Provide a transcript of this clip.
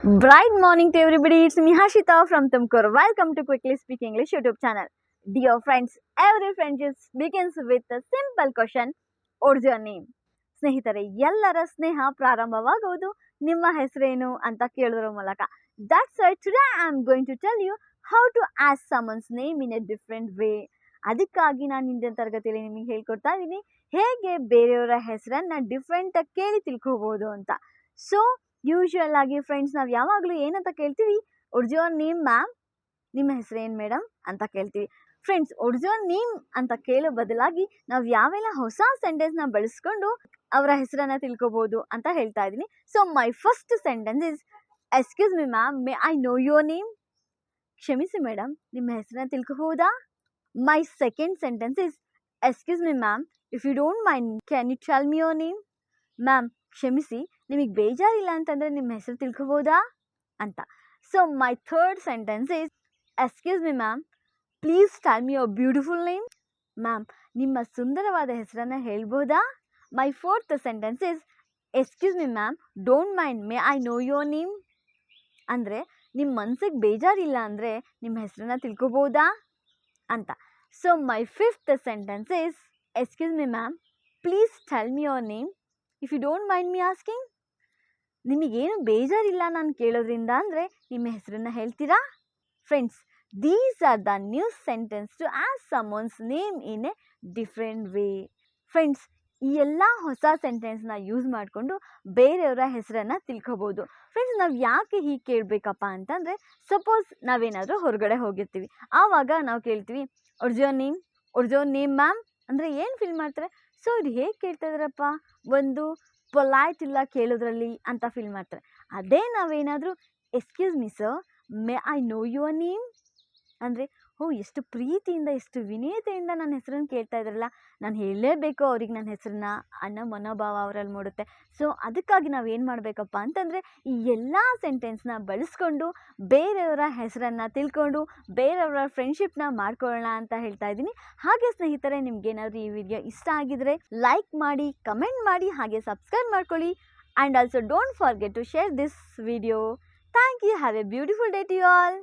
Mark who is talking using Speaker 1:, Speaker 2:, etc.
Speaker 1: Bright morning to everybody. It's me Hashita from Tumkur. Welcome to Quickly Speak English YouTube channel. Dear friends, every friendship begins with a simple question. What's your name? ಸ್ನೇಹಿತರೆ ಎಲ್ಲರ ಸ್ನೇಹ ಪ್ರಾರಂಭವಾಗುವುದು ನಿಮ್ಮ ಹೆಸರೇನು ಅಂತ ಕೇಳೋದ್ರ ಮೂಲಕ. That's why today I am going to tell you how to ask someone's name in a different way. ಅದಕ್ಕಾಗಿ ನಾನು ಹಿಂದಿನ ತರಗತಿಯಲ್ಲಿ ನಿಮಗೆ ಹೇಳ್ಕೊಡ್ತಾ ಇದ್ದೀನಿ ಹೇಗೆ ಬೇರೆಯವರ ಹೆಸರನ್ನ ಡಿಫ್ರೆಂಟ್ ಆಗಿ ಕೇಳಿ ತಿಳ್ಕೋಬಹುದು ಅಂತ. ಸೊ ಯೂಶುವಲ್ ಆಗಿ ಫ್ರೆಂಡ್ಸ್ ನಾವು ಯಾವಾಗಲೂ ಏನಂತ ಕೇಳ್ತೀವಿ, ವಾಟ್ಸ್ ಯುವರ್ ನೇಮ್ ಮ್ಯಾಮ್, ನಿಮ್ಮ ಹೆಸರೇನು ಮೇಡಮ್ ಅಂತ ಕೇಳ್ತೀವಿ. ಫ್ರೆಂಡ್ಸ್, ವಾಟ್ಸ್ ಯುವರ್ ನೇಮ್ ಅಂತ ಕೇಳೋ ಬದಲಾಗಿ ನಾವು ಯಾವೆಲ್ಲ ಹೊಸ ಸೆಂಟೆನ್ಸ್ನ ಬಳಸ್ಕೊಂಡು ಅವರ ಹೆಸರನ್ನ ತಿಳ್ಕೊಬೋದು ಅಂತ ಹೇಳ್ತಾ ಇದ್ದೀನಿ. So my first sentence is excuse me ma'am, may I know your name. ಕ್ಷಮಿಸಿ ಮೇಡಮ್, ನಿಮ್ಮ ಹೆಸರನ್ನ ತಿಳ್ಕೋಬಹುದಾ? My second sentence is excuse me ma'am, if you don't mind can you tell me your name. Ma'am ಕ್ಷಮಿಸಿ, ನಿಮಗೆ ಬೇಜಾರಿಲ್ಲ ಅಂತಂದರೆ ನಿಮ್ಮ ಹೆಸರು ತಿಳ್ಕೊಬೋದಾ ಅಂತ. So my third sentence is excuse me ma'am, please tell me your beautiful name. Ma'am ನಿಮ್ಮ ಸುಂದರವಾದ ಹೆಸರನ್ನು ಹೇಳ್ಬೋದಾ? My fourth sentence is excuse me ma'am, don't mind may I know your name. ಅಂದರೆ ನಿಮ್ಮ ಮನಸ್ಸಿಗೆ ಬೇಜಾರಿಲ್ಲ ಅಂದರೆ ನಿಮ್ಮ ಹೆಸರನ್ನ ತಿಳ್ಕೊಬೋದಾ ಅಂತ. So my fifth sentence is excuse me ma'am, please tell me your name if you don't mind me asking. ನಿಮಗೇನು ಬೇಜಾರಿಲ್ಲ ನಾನು ಕೇಳೋದ್ರಿಂದ ಅಂದರೆ ನಿಮ್ಮ ಹೆಸರನ್ನು ಹೇಳ್ತೀರಾ? Friends, these are the new sentence to ask someone's name in a different way. Friends, ಈ ಎಲ್ಲ ಹೊಸ ಸೆಂಟೆನ್ಸ್ನ ಯೂಸ್ ಮಾಡಿಕೊಂಡು ಬೇರೆಯವರ ಹೆಸರನ್ನು ತಿಳ್ಕೊಬೋದು. ಫ್ರೆಂಡ್ಸ್, ನಾವು ಯಾಕೆ ಹೀಗೆ ಕೇಳಬೇಕಪ್ಪ ಅಂತಂದರೆ, ಸಪೋಸ್ ನಾವೇನಾದರೂ ಹೊರಗಡೆ ಹೋಗಿರ್ತೀವಿ, ಆವಾಗ ನಾವು ಕೇಳ್ತೀವಿ ವಾಟ್ಸ್ ಯುವರ್ ನೇಮ್ ಮ್ಯಾಮ್ ಅಂದರೆ ಏನು ಫೀಲ್ ಮಾಡ್ತಾರೆ? ಸೊ ಇದು ಹೇಗೆ ಕೇಳ್ತಾ ಇದ್ದಾರಪ್ಪ, ಒಂದು ಪೊಲೈಟ್ ಇಲ್ಲ ಕೇಳೋದ್ರಲ್ಲಿ ಅಂತ ಫೀಲ್ ಮಾಡ್ತಾರೆ. ಅದೇ ನಾವೇನಾದರೂ excuse me sir, May I know your name ಅಂದರೆ, ಎಷ್ಟು ಪ್ರೀತಿಯಿಂದ ಎಷ್ಟು ವಿನಯತೆಯಿಂದ ನನ್ನ ಹೆಸರನ್ನು ಕೇಳ್ತಾ ಇದ್ದಾರಲ್ಲ, ನಾನು ಹೇಳಲೇಬೇಕು ಅವ್ರಿಗೆ ನನ್ನ ಹೆಸರನ್ನ ಅನ್ನೋ ಮನೋಭಾವ ಅವರಲ್ಲಿ ಮೂಡುತ್ತೆ. ಸೊ ಅದಕ್ಕಾಗಿ ನಾವು ಏನು ಮಾಡಬೇಕಪ್ಪ ಅಂತಂದರೆ, ಈ ಎಲ್ಲ ಸೆಂಟೆನ್ಸ್ನ ಬಳಸ್ಕೊಂಡು ಬೇರೆಯವರ ಹೆಸರನ್ನು ತಿಳ್ಕೊಂಡು ಬೇರೆಯವರ ಫ್ರೆಂಡ್ಶಿಪ್ನ ಮಾಡ್ಕೊಳ್ಳೋಣ ಅಂತ ಹೇಳ್ತಾ ಇದ್ದೀನಿ. ಹಾಗೆ ಸ್ನೇಹಿತರೆ, ನಿಮ್ಗೇನಾದರೂ ಈ ವಿಡಿಯೋ ಇಷ್ಟ ಆಗಿದರೆ ಲೈಕ್ ಮಾಡಿ, ಕಮೆಂಟ್ ಮಾಡಿ, ಹಾಗೆ ಸಬ್ಸ್ಕ್ರೈಬ್ ಮಾಡ್ಕೊಳ್ಳಿ. And also don't forget to share this video. Thank you. Have a beautiful day to you all.